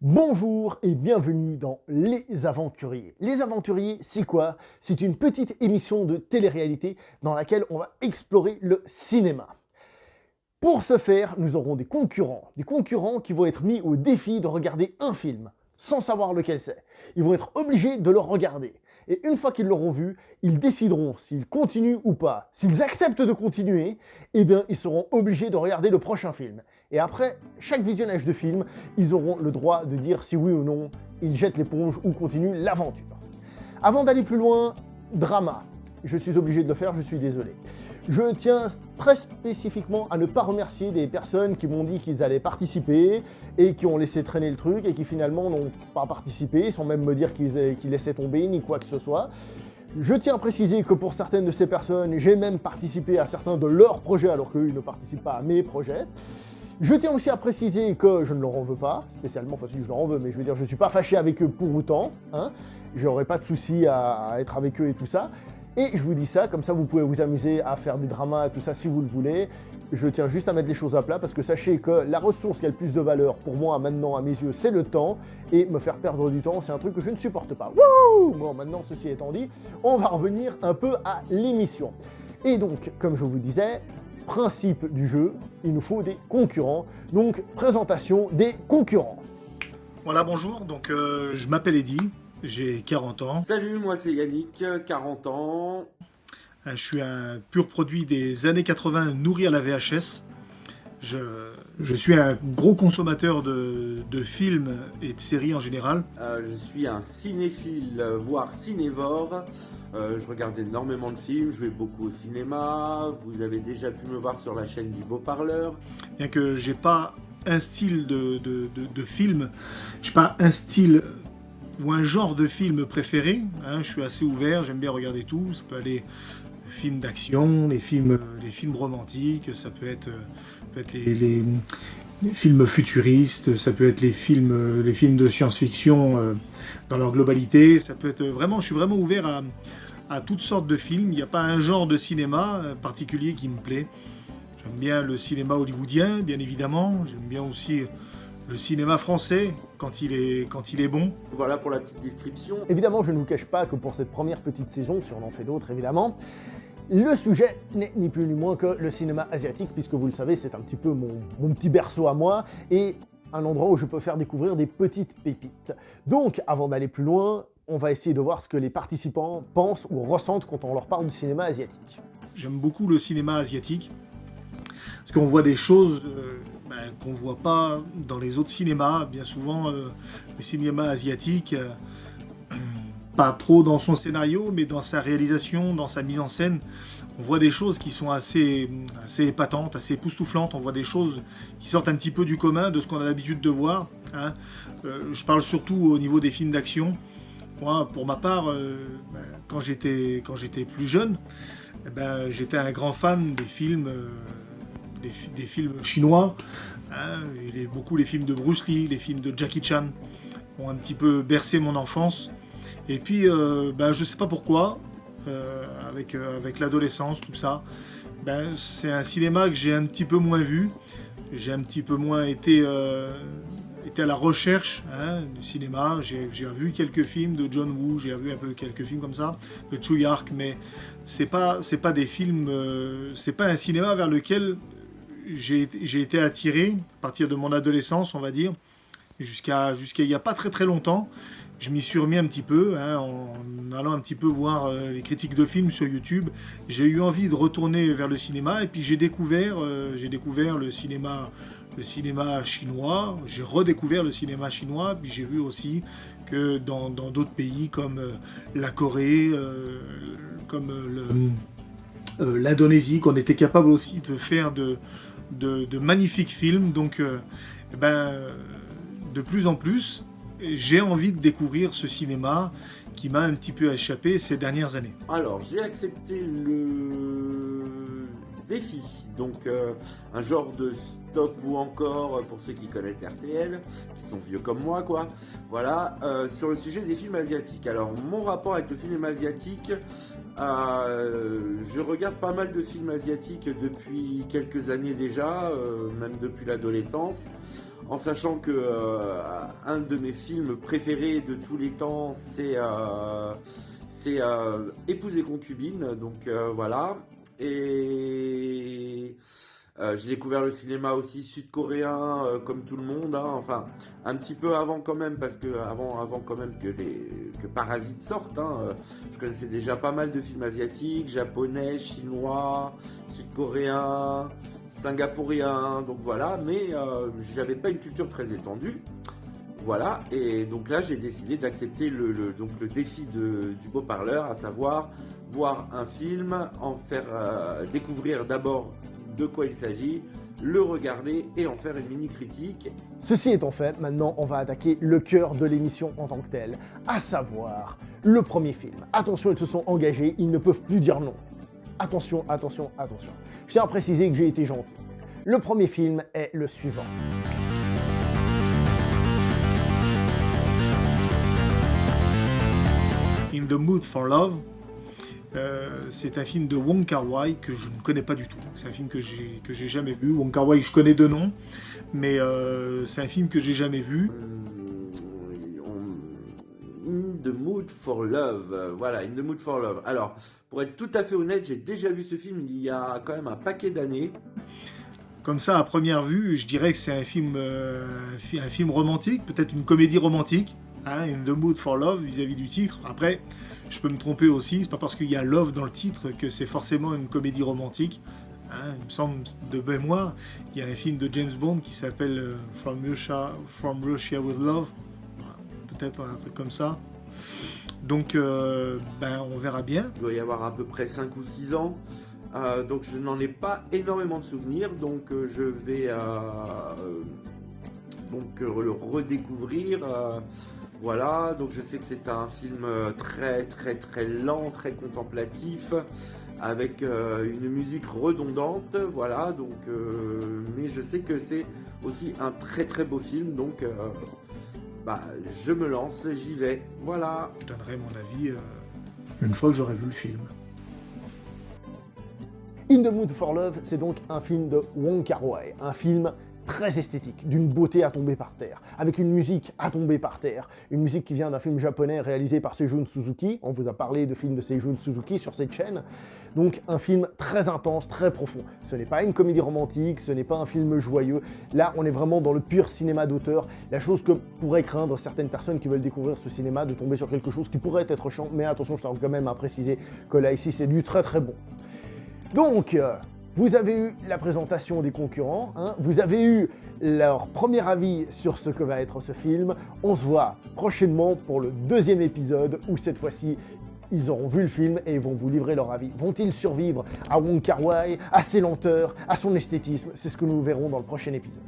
Bonjour et bienvenue dans Les Aventuriers. Les Aventuriers, c'est quoi? C'est une petite émission de télé-réalité dans laquelle on va explorer le cinéma. Pour ce faire, nous aurons des concurrents qui vont être mis au défi de regarder un film, sans savoir lequel c'est. Ils vont être obligés de le regarder. Et une fois qu'ils l'auront vu, ils décideront s'ils continuent ou pas. S'ils acceptent de continuer, eh bien, ils seront obligés de regarder le prochain film. Et après chaque visionnage de film, ils auront le droit de dire si oui ou non ils jettent l'éponge ou continuent l'aventure. Avant d'aller plus loin, drama. Je suis obligé de le faire, je suis désolé. Je tiens très spécifiquement à ne pas remercier des personnes qui m'ont dit qu'ils allaient participer et qui ont laissé traîner le truc et qui finalement n'ont pas participé, sans même me dire qu'ils laissaient tomber ni quoi que ce soit. Je tiens à préciser que pour certaines de ces personnes, j'ai même participé à certains de leurs projets alors qu'eux, ils ne participent pas à mes projets. Je tiens aussi à préciser que je ne leur en veux pas, spécialement, enfin si je leur en veux, mais je veux dire, je ne suis pas fâché avec eux pour autant, hein. J'aurais pas de souci à être avec eux et tout ça. Et je vous dis ça, comme ça vous pouvez vous amuser à faire des dramas et tout ça si vous le voulez. Je tiens juste à mettre les choses à plat parce que sachez que la ressource qui a le plus de valeur pour moi maintenant à mes yeux, c'est le temps. Et me faire perdre du temps, c'est un truc que je ne supporte pas. Wouh! Bon, maintenant ceci étant dit, on va revenir un peu à l'émission. Et donc, comme je vous disais, principe du jeu, il nous faut des concurrents. Donc, présentation des concurrents. Voilà, bonjour, donc je m'appelle Eddy, j'ai 40 ans. Salut, moi c'est Yannick, 40 ans. Je suis un pur produit des années 80 nourri à la VHS. Je suis un gros consommateur de films et de séries en général. Je suis un cinéphile, voire cinévore. Je regarde énormément de films, je vais beaucoup au cinéma. Vous avez déjà pu me voir sur la chaîne du Beau Parleur. Bien que j'ai pas un style de film, j'ai pas un style ou un genre de film préféré, hein. Je suis assez ouvert, j'aime bien regarder tout. Ça peut aller les films d'action, les films romantiques, ça peut être les films futuristes, ça peut être les films de science-fiction dans leur globalité. Ça peut être vraiment, je suis vraiment ouvert à toutes sortes de films. Il n'y a pas un genre de cinéma particulier qui me plaît. J'aime bien le cinéma hollywoodien, bien évidemment. J'aime bien aussi le cinéma français, quand il est bon. Voilà pour la petite description. Évidemment, je ne vous cache pas que pour cette première petite saison, si on en fait d'autres évidemment, le sujet n'est ni plus ni moins que le cinéma asiatique, puisque vous le savez, c'est un petit peu mon petit berceau à moi, et un endroit où je peux faire découvrir des petites pépites. Donc, avant d'aller plus loin, on va essayer de voir ce que les participants pensent ou ressentent quand on leur parle du cinéma asiatique. J'aime beaucoup le cinéma asiatique, parce qu'on voit des choses qu'on ne voit pas dans les autres cinémas. Bien souvent, le cinéma asiatique, pas trop dans son scénario, mais dans sa réalisation, dans sa mise en scène, on voit des choses qui sont assez épatantes, assez époustouflantes. On voit des choses qui sortent un petit peu du commun de ce qu'on a l'habitude de voir, hein. Je parle surtout au niveau des films d'action. Moi, pour ma part, quand j'étais plus jeune, j'étais un grand fan des films chinois, hein, beaucoup les films de Bruce Lee, les films de Jackie Chan ont un petit peu bercé mon enfance. Et puis, je sais pas pourquoi, avec l'adolescence, tout ça, c'est un cinéma que j'ai un petit peu moins vu. J'ai un petit peu moins été à la recherche, hein, du cinéma. J'ai vu quelques films de John Woo, j'ai vu un peu quelques films comme ça, de Tsui Hark, mais c'est pas des films, c'est pas un cinéma vers lequel j'ai été attiré à partir de mon adolescence, on va dire, jusqu'à il n'y a pas très très longtemps. Je m'y suis remis un petit peu, hein, en allant un petit peu voir les critiques de films sur YouTube. J'ai eu envie de retourner vers le cinéma et puis j'ai découvert le cinéma chinois. J'ai redécouvert le cinéma chinois, puis j'ai vu aussi que dans d'autres pays comme la Corée, comme l'Indonésie, qu'on était capable aussi de faire de magnifiques films. Donc, de plus en plus, j'ai envie de découvrir ce cinéma qui m'a un petit peu échappé ces dernières années. Alors, j'ai accepté le défi, donc un genre de stop ou encore, pour ceux qui connaissent RTL, qui sont vieux comme moi, quoi. Voilà, sur le sujet des films asiatiques. Alors, mon rapport avec le cinéma asiatique, je regarde pas mal de films asiatiques depuis quelques années déjà, même depuis l'adolescence. en sachant que un de mes films préférés de tous les temps, c'est Épouse et concubine, donc voilà. Et j'ai découvert le cinéma aussi sud-coréen, comme tout le monde, hein. Enfin un petit peu avant quand même, parce que avant quand même que Parasite sorte, hein. Je connaissais déjà pas mal de films asiatiques, japonais, chinois, sud-coréens, singapouriens, donc voilà, mais j'avais pas une culture très étendue. Voilà, et donc là j'ai décidé d'accepter le défi du beau parleur, à savoir voir un film, en faire découvrir d'abord de quoi il s'agit, le regarder et en faire une mini-critique. Ceci étant fait, maintenant on va attaquer le cœur de l'émission en tant que telle, à savoir le premier film. Attention, ils se sont engagés, ils ne peuvent plus dire non. Attention, attention, attention. Je tiens à préciser que j'ai été gentil. Le premier film est le suivant. In the Mood for Love, c'est un film de Wong Kar-wai que je ne connais pas du tout. C'est un film que j'ai jamais vu. Wong Kar-wai, je connais de nom, mais c'est un film que j'ai jamais vu. In the Mood for Love, voilà, In the Mood for Love. Alors, pour être tout à fait honnête, j'ai déjà vu ce film il y a quand même un paquet d'années. Comme ça, à première vue, je dirais que c'est un film romantique, peut-être une comédie romantique, hein, In the Mood for Love vis-à-vis du titre. Après, je peux me tromper aussi, c'est pas parce qu'il y a Love dans le titre que c'est forcément une comédie romantique. Hein, il me semble de mémoire, il y a un film de James Bond qui s'appelle From Russia with Love. Voilà, peut-être un truc comme ça. Donc, on verra bien. Il doit y avoir à peu près 5 ou 6 ans. Donc je n'en ai pas énormément de souvenirs, donc je vais le redécouvrir. Voilà, donc je sais que c'est un film très très très lent, très contemplatif, avec une musique redondante, voilà, donc mais je sais que c'est aussi un très très beau film, donc je me lance, j'y vais, voilà. Je donnerai mon avis une fois que j'aurai vu le film. In the Mood for Love, c'est donc un film de Wong Kar-wai, un film très esthétique, d'une beauté à tomber par terre, avec une musique à tomber par terre, une musique qui vient d'un film japonais réalisé par Seijun Suzuki. On vous a parlé de films de Seijun Suzuki sur cette chaîne. Donc un film très intense, très profond. Ce n'est pas une comédie romantique, ce n'est pas un film joyeux. Là, on est vraiment dans le pur cinéma d'auteur, la chose que pourraient craindre certaines personnes qui veulent découvrir ce cinéma, de tomber sur quelque chose qui pourrait être chiant, mais attention, je tiens quand même à préciser que là, ici, c'est du très très bon. Donc, vous avez eu la présentation des concurrents, hein, vous avez eu leur premier avis sur ce que va être ce film. On se voit prochainement pour le deuxième épisode où cette fois-ci, ils auront vu le film et ils vont vous livrer leur avis. Vont-ils survivre à Wong Kar-wai, à ses lenteurs, à son esthétisme? C'est ce que nous verrons dans le prochain épisode.